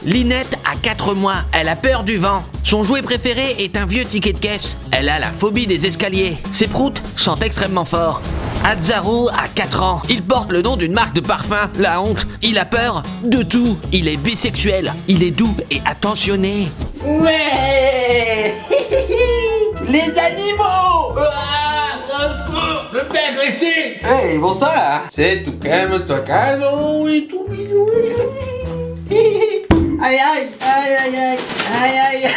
Linette a 4 mois, elle a peur du vent. Son jouet préféré est un vieux ticket de caisse. Elle a la phobie des escaliers. Ses proutes sentent extrêmement fort. Hatzaro a 4 ans. Il porte le nom d'une marque de parfum, la honte. Il a peur de tout. Il est bisexuel. Il est doux et attentionné. Ouais. Les animaux. Je me fais agresser. Hey, bon ça là. C'est tout calme-toi, calme, oui, tout mignon. Aïe aïe, aïe aïe aïe, aïe aïe aïe.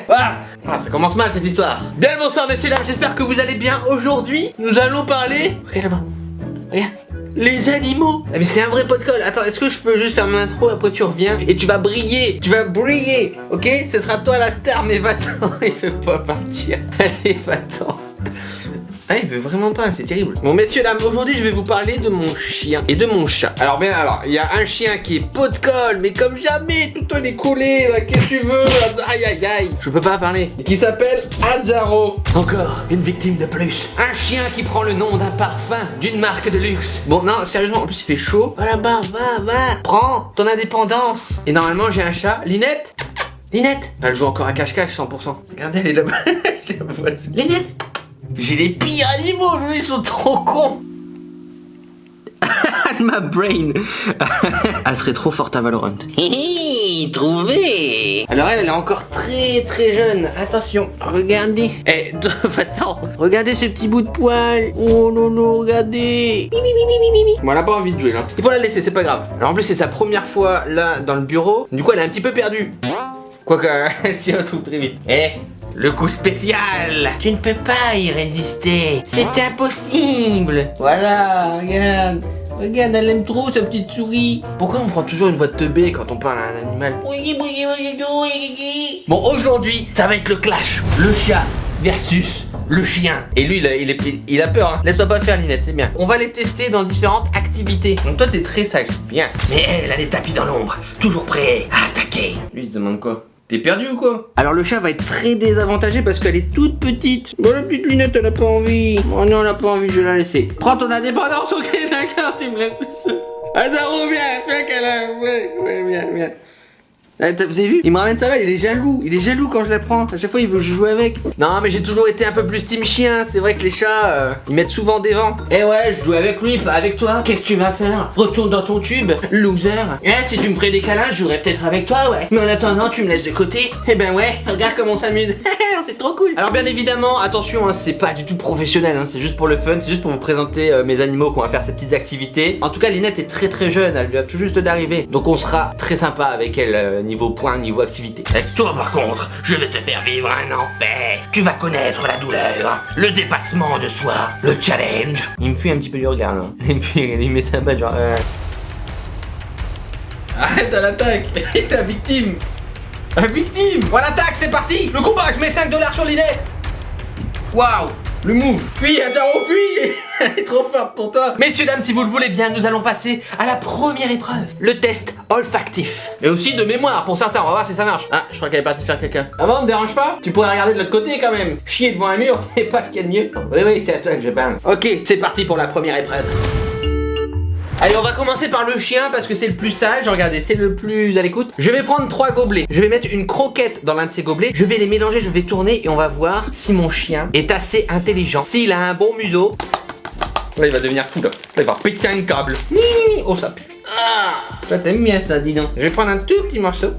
Ah, ça commence mal cette histoire. Bien le bonsoir messieurs dames, j'espère que vous allez bien. Aujourd'hui, nous allons parler... Regarde là-bas, regarde. Les animaux. Ah mais c'est un vrai pot de colle. Attends, est-ce que je peux juste faire mon intro, après tu reviens et tu vas briller. Tu vas briller, ok? Ce sera toi la star, mais va-t'en. Il veut pas partir. Allez, va-t'en. Ah, il veut vraiment pas, c'est terrible. Bon, messieurs, dames, aujourd'hui, je vais vous parler de mon chien et de mon chat. Alors, il y a un chien qui est pot de colle, mais comme jamais, tout est collé, là, qu'est-ce que tu veux? Aïe, aïe, aïe. Je peux pas parler. Et qui s'appelle Hatzaro. Encore une victime de plus. Un chien qui prend le nom d'un parfum, d'une marque de luxe. Bon, non, sérieusement, en plus, il fait chaud. Va là-bas, va. Prends ton indépendance. Et normalement, j'ai un chat. Linette. Elle joue encore à cache-cache 100%. Regardez, elle est là-bas. Je la vois. Linette. J'ai les pires animaux, ils sont trop cons. Ma brain. Elle serait trop forte à Valorant. Hihi, trouvé. Alors elle est encore très jeune. Attention, regardez. Attends, regardez ces petits bouts de poils. Oh non, regardez. Bon, elle a pas envie de jouer là. Il faut la laisser, c'est pas grave. Alors en plus c'est sa première fois là dans le bureau. Du coup elle est un petit peu perdue. Quoique elle s'y retrouve très vite. Le coup spécial. Tu ne peux pas y résister. C'est impossible. Voilà, regarde, elle aime trop sa petite souris. Pourquoi on prend toujours une voix de teubé quand on parle à un animal? Bon, aujourd'hui, ça va être le clash. Le chat versus le chien. Et lui, il a peur, hein. Laisse-toi pas faire, Linette, c'est bien. On va les tester dans différentes activités. Donc toi, t'es très sage, bien. Mais elle a les tapis dans l'ombre, toujours prêt à attaquer. Lui, il se demande quoi? T'es perdu ou quoi? Alors le chat va être très désavantagé parce qu'elle est toute petite. Bon, la petite Linette, elle a pas envie. Oh non, elle a pas envie, je vais la laisser. Prends ton indépendance, ok, d'accord, tu me laisses. Hatzaro, viens qu'elle a... Ouais, viens. Vous avez vu? Il me ramène sa balle, il est jaloux quand je la prends. À chaque fois il veut jouer avec. Non mais j'ai toujours été un peu plus team chien. C'est vrai que les chats ils mettent souvent des vents. Eh ouais, je joue avec lui, pas avec toi. Qu'est-ce que tu vas faire? Retourne dans ton tube, loser. Si tu me ferais des câlins, je jouerais peut-être avec toi, ouais. Mais en attendant tu me laisses de côté. Eh ben ouais, regarde comment on s'amuse. C'est trop cool. Alors bien évidemment, attention, hein, c'est pas du tout professionnel, hein, c'est juste pour le fun, c'est juste pour vous présenter mes animaux qu'on va faire ces petites activités. En tout cas Linette est très jeune, elle vient tout juste d'arriver. Donc on sera très sympa avec elle niveau points, niveau activité. Et toi par contre, je vais te faire vivre un enfer. Tu vas connaître la douleur, le dépassement de soi, le challenge. Il me fuit un petit peu du regard là. Il met sa balle genre Arrête à l'attaque. La victime. La victime. On l'attaque, c'est parti. Le combat, je mets 5 $ sur Linette. Waouh. Le move. Fuis, Hatzaro, fuis. Elle est trop forte pour toi. Messieurs, dames, si vous le voulez bien, nous allons passer à la première épreuve. Le test olfactif. Et aussi de mémoire pour certains. On va voir si ça marche. Ah, je crois qu'elle est partie faire caca. Ah bon, ne dérange pas? Tu pourrais regarder de l'autre côté quand même. Chier devant un mur, c'est pas ce qu'il y a de mieux. Oui, c'est à toi que je parle. Ok, c'est parti pour la première épreuve. Allez, on va commencer par le chien parce que c'est le plus sage. Regardez, c'est le plus à l'écoute. Je vais prendre 3 gobelets. Je vais mettre une croquette dans l'un de ces gobelets. Je vais les mélanger, je vais tourner et on va voir si mon chien est assez intelligent. S'il a un bon museau. Là, il va devenir fou là. Là, il va péter un câble. Oh, ça pue. Ah, toi, t'aimes bien ça, dis donc. Je vais prendre un tout petit morceau.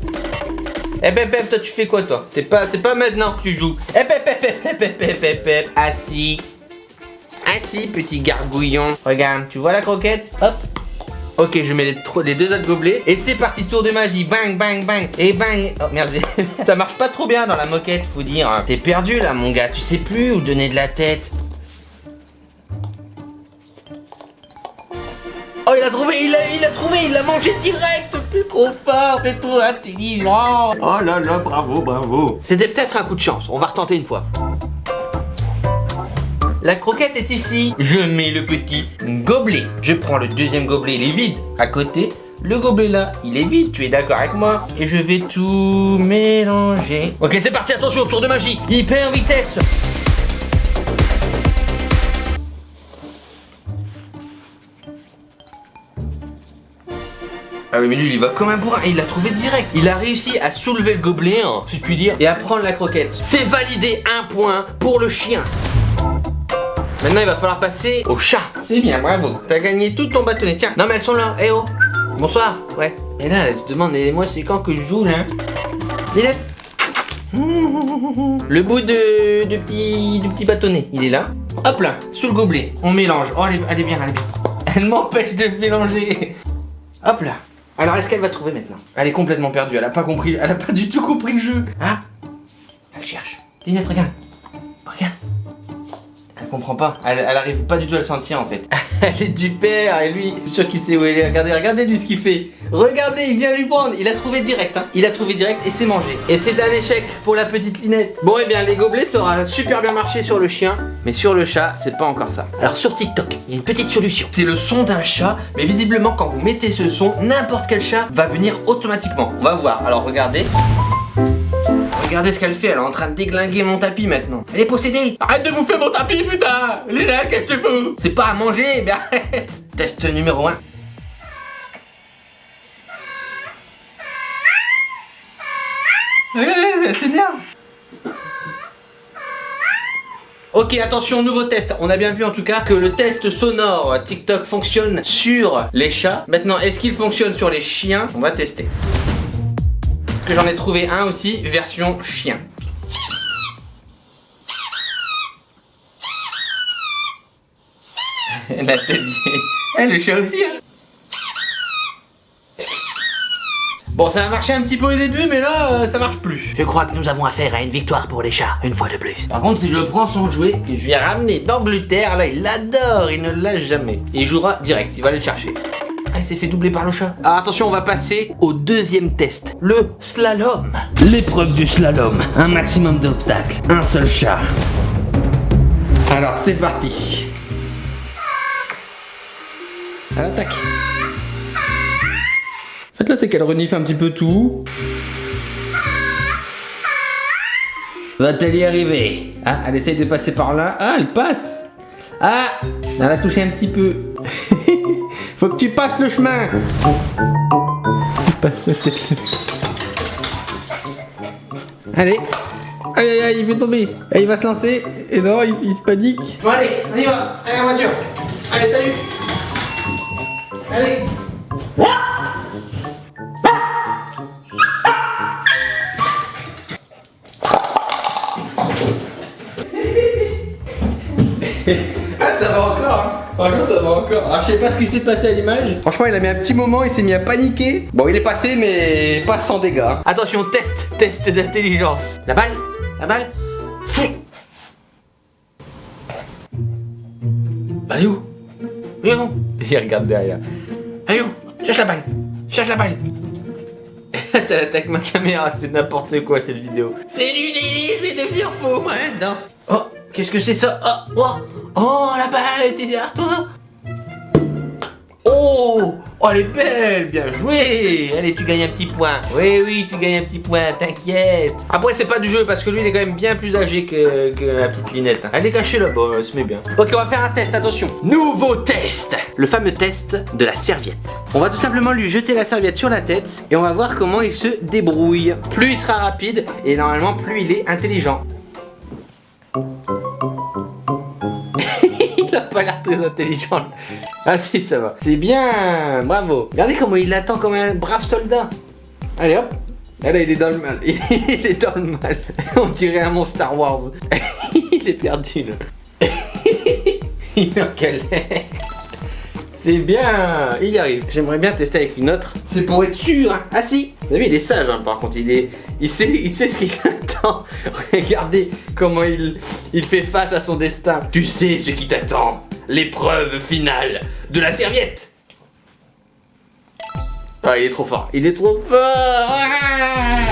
Pep, toi, tu fais quoi, toi? C'est pas maintenant que tu joues. Pep. Assis, petit gargouillon. Regarde, tu vois la croquette? Hop. Ok, je mets les 2 autres gobelets. Et c'est parti, tour de magie. Bang. Et bang. Oh merde, ça marche pas trop bien dans la moquette, faut dire. T'es perdu là, mon gars. Tu sais plus où donner de la tête. Oh, il a trouvé, il l'a mangé direct. T'es trop fort, t'es trop intelligent. Oh là là, bravo. C'était peut-être un coup de chance. On va retenter une fois. La croquette est ici. Je mets le petit gobelet. Je prends le deuxième gobelet, il est vide. À côté, le gobelet là, il est vide. Tu es d'accord avec moi? Et je vais tout mélanger. Ok, c'est parti, attention, tour de magie. Hyper vitesse. Ah oui mais lui il va comme un bourrin et il l'a trouvé direct. Il a réussi à soulever le gobelet, hein, si je puis dire, et à prendre la croquette. C'est validé, 1 point pour le chien. Maintenant il va falloir passer au chat. C'est bien, bravo. T'as gagné tout ton bâtonnet. Tiens, non mais elles sont là. Eh oh. Bonsoir. Ouais. Et là elle se demande, et moi c'est quand que je joue là? Ninette. Le bout du petit bâtonnet, il est là. Hop là, sous le gobelet. On mélange. Oh elle est bien, elle est bien. Elle m'empêche de mélanger. Hop là. Alors est-ce qu'elle va trouver maintenant? Elle est complètement perdue, elle a pas compris, elle a pas du tout compris le jeu. Ah. Elle cherche. Ninette, regarde. Regarde. Elle comprend pas, elle arrive pas du tout à le sentir en fait. Elle est du père et lui, je suis sûr qu'il sait où elle est. Regardez lui ce qu'il fait. Regardez, il vient lui prendre. Il a trouvé direct, hein. Il a trouvé direct et c'est mangé. Et c'est un échec pour la petite Linette. Bon et bien les gobelets ça aura super bien marché sur le chien, mais sur le chat c'est pas encore ça. Alors sur TikTok, il y a une petite solution. C'est le son d'un chat, mais visiblement quand vous mettez ce son, n'importe quel chat va venir automatiquement. On va voir, alors regardez. Regardez ce qu'elle fait, elle est en train de déglinguer mon tapis maintenant. Elle est possédée. Arrête de bouffer mon tapis, putain. Léna, qu'est-ce que tu fous? C'est pas à manger, mais arrête. Test numéro 1. Elle s'énerve. Ok, attention, nouveau test. On a bien vu en tout cas que le test sonore TikTok fonctionne sur les chats. Maintenant, est-ce qu'il fonctionne sur les chiens? On va tester. Que j'en ai trouvé un aussi, version chien. La tête. Le chat aussi, hein. Bon, ça a marché un petit peu au début, mais là, ça marche plus. Je crois que nous avons affaire à une victoire pour les chats, une fois de plus. Par contre, si je prends son jouet, que je lui ai ramené d'Angleterre, là, il l'adore, il ne lâche jamais. Et il jouera direct, il va le chercher. Ah, il s'est fait doubler par le chat. Alors attention, on va passer au deuxième test, le slalom. L'épreuve du slalom, un maximum d'obstacles, un seul chat. Alors c'est parti. À l'attaque. En fait là c'est qu'elle renifle un petit peu tout. Va-t-elle y arriver? Ah, elle essaye de passer par là. Ah, elle passe. Ah, elle a touché un petit peu. Faut que tu passes le chemin. Allez. Aïe aïe aïe, il fait tomber. Et il va se lancer. Et non, il se panique. Bon allez, on y va. Allez, la voiture. Allez, salut. Allez. Ah, ça va encore, hein. Franchement ça va encore. Alors je sais pas ce qui s'est passé à l'image. Franchement il a mis un petit moment, il s'est mis à paniquer. Bon il est passé mais pas sans dégâts. Attention, test d'intelligence. La balle. Elle est où? Il regarde derrière. Elle est où? Cherche la balle. T'attaques ma caméra, c'est n'importe quoi cette vidéo. C'est du délire, je vais devenir fou moi maintenant. Oh, qu'est-ce que c'est ça? Oh, la balle était derrière toi. Oh, elle est belle, bien joué. Allez, tu gagnes un petit point. Oui, tu gagnes un petit point, t'inquiète. Après, c'est pas du jeu parce que lui, il est quand même bien plus âgé que la petite Linette. Elle est cachée là-bas, elle se met bien. Ok, on va faire un test, attention. Nouveau test. Le fameux test de la serviette. On va tout simplement lui jeter la serviette sur la tête et on va voir comment il se débrouille. Plus il sera rapide et normalement, plus il est intelligent. Il a pas l'air très intelligent. Ah si, ça va. C'est bien, bravo. Regardez comment il attend comme un brave soldat. Allez hop. Ah là il est dans le mal. Il est dans le mal. On dirait un monstre Star Wars. Il est perdu là. Il est en galère. C'est bien, il y arrive. J'aimerais bien tester avec une autre. C'est pour être sûr, hein. Ah si. Vous avez vu, il est sage hein, par contre. Il sait ce qu'il attend. Regardez comment il fait face à son destin. Tu sais ce qui t'attend. L'épreuve finale de la serviette. Ah, il est trop fort. Ah.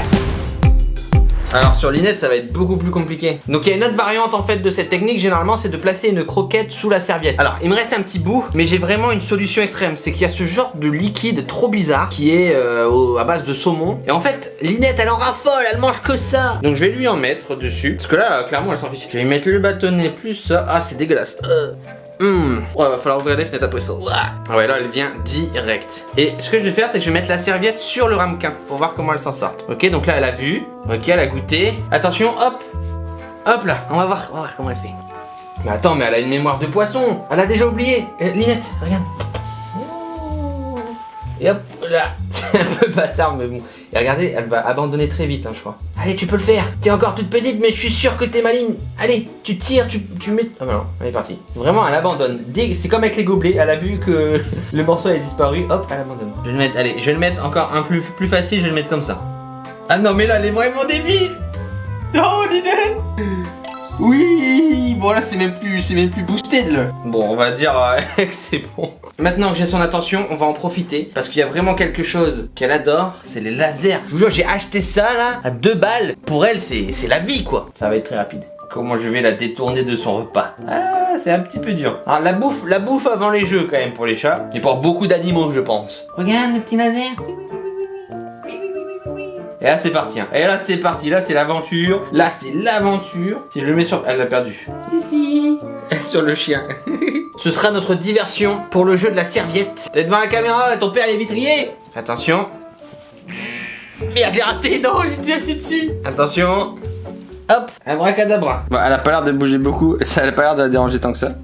Alors sur Linette ça va être beaucoup plus compliqué. Donc il y a une autre variante en fait de cette technique. Généralement c'est de placer une croquette sous la serviette. Alors il me reste un petit bout, mais j'ai vraiment une solution extrême. C'est qu'il y a ce genre de liquide trop bizarre qui est à base de saumon. Et en fait Linette elle en raffole, elle mange que ça. Donc je vais lui en mettre dessus. Parce que là clairement elle s'en fiche. Je vais lui mettre le bâtonnet plus ça. Ah c'est dégueulasse. Ouais, va falloir ouvrir les fenêtres après ça. Ah ouais, là elle vient direct. Et ce que je vais faire, c'est que je vais mettre la serviette sur le ramequin pour voir comment elle s'en sort. Ok, donc là elle a vu. Ok, elle a goûté. Attention, hop. Hop là, on va voir comment elle fait. Mais attends, mais elle a une mémoire de poisson. Elle a déjà oublié. Linette, regarde. Et hop là. C'est un peu bâtard, mais bon. Et regardez, elle va abandonner très vite, hein, je crois. Allez, tu peux le faire. T'es encore toute petite, mais je suis sûr que t'es maligne. Allez, tu tires, tu mets. Ah bah non, elle est partie. Vraiment, elle abandonne. C'est comme avec les gobelets. Elle a vu que le morceau a disparu. Hop, elle abandonne. Je vais le mettre. Allez, je vais le mettre encore un plus facile. Je vais le mettre comme ça. Ah non, mais là, elle est vraiment débile. Non, Liden. Oui, bon là c'est même plus boosté là. Bon, on va dire que c'est bon. Maintenant que j'ai son attention, on va en profiter parce qu'il y a vraiment quelque chose qu'elle adore, c'est les lasers. Je vous jure, j'ai acheté ça là à 2 balles. Pour elle, c'est la vie quoi. Ça va être très rapide. Comment je vais la détourner de son repas? Ah, c'est un petit peu dur. Alors la bouffe avant les jeux quand même pour les chats et pour beaucoup d'animaux, je pense. Regarde le petit laser. Et là c'est parti, hein. Et là c'est parti, là c'est l'aventure. Là c'est l'aventure. Si je le mets sur... Elle l'a perdu. Ici. Sur le chien. Ce sera notre diversion pour le jeu de la serviette. T'es devant la caméra, ton père il est vitrier. Attention. Merde, j'ai raté, non, j'étais assis dessus. Attention. Hop, abracadabra. Bon, elle a pas l'air de bouger beaucoup, ça a pas l'air de la déranger tant que ça.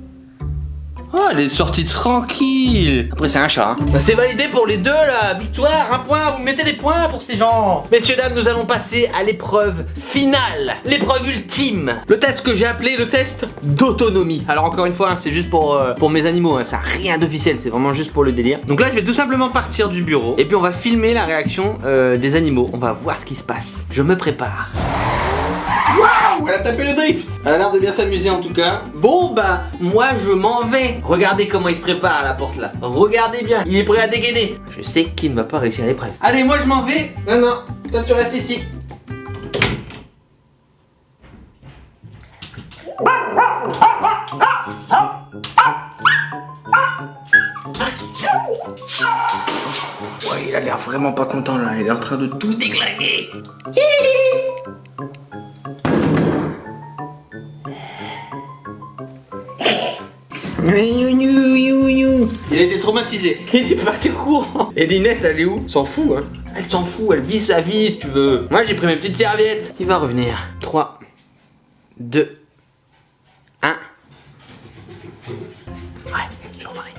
Oh, elle est sortie tranquille. Après c'est un chat, hein. C'est validé pour les deux là. Victoire, un point, vous mettez des points pour ces gens. Messieurs, dames, nous allons passer à l'épreuve finale. L'épreuve ultime. Le test que j'ai appelé le test d'autonomie. Alors encore une fois, hein, c'est juste pour mes animaux, hein. Ça n'a rien d'officiel, c'est vraiment juste pour le délire. Donc là je vais tout simplement partir du bureau. Et puis on va filmer la réaction des animaux. On va voir ce qui se passe. Je me prépare. Waouh, elle a tapé le drift. Elle a l'air de bien s'amuser en tout cas. Bon bah, moi je m'en vais. Regardez comment il se prépare à la porte là. Regardez bien, il est prêt à dégainer. Je sais qu'il ne va pas réussir à l'épreuve. Allez, moi je m'en vais. Non, toi tu restes ici. Ouais, il a l'air vraiment pas content là. Il est en train de tout déglinguer. Il a été traumatisé. Il est parti courant. Et Linette, elle est où? S'en fout, hein. Elle s'en fout, elle vit sa vie si tu veux. Moi j'ai pris mes petites serviettes. Il va revenir. 3, 2, 1. Ouais, surprise.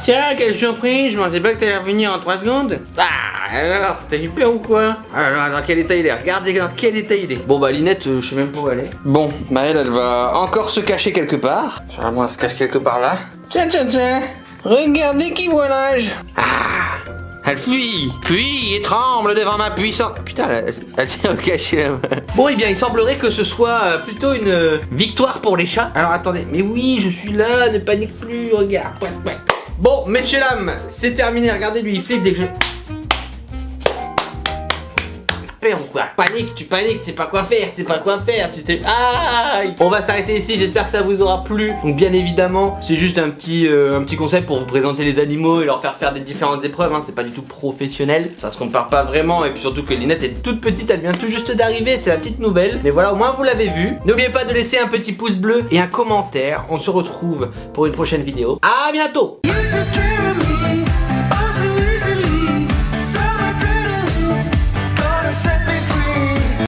Tiens, quelle surprise. Je pensais pas que t'allais revenir en 3 secondes. Ah, alors, t'as eu peur ou quoi? Alors, dans quel état il est? Regardez dans quel état il est. Bon bah Linette, je sais même pas où elle est. Bon, bah elle va encore se cacher quelque part. Moi, elle se cache quelque part là. Tiens. Regardez qui voilage. Ah, elle fuit et tremble devant ma puissance. Putain, elle s'est recachée là. Bon, et bien, il semblerait que ce soit plutôt une victoire pour les chats. Alors attendez, mais oui, je suis là, ne panique plus, regarde. Bon, messieurs, dames, c'est terminé. Regardez, lui, il flippe dès que je... Ou quoi? Tu paniques, tu sais pas quoi faire, Aïe. On va s'arrêter ici, j'espère que ça vous aura plu. Donc bien évidemment, c'est juste un petit concept pour vous présenter les animaux et leur faire des différentes épreuves, hein. C'est pas du tout professionnel, ça se compare pas vraiment. Et puis surtout que Linette est toute petite, elle vient tout juste d'arriver, c'est la petite nouvelle. Mais voilà, au moins vous l'avez vu. N'oubliez pas de laisser un petit pouce bleu et un commentaire. On se retrouve pour une prochaine vidéo. À bientôt.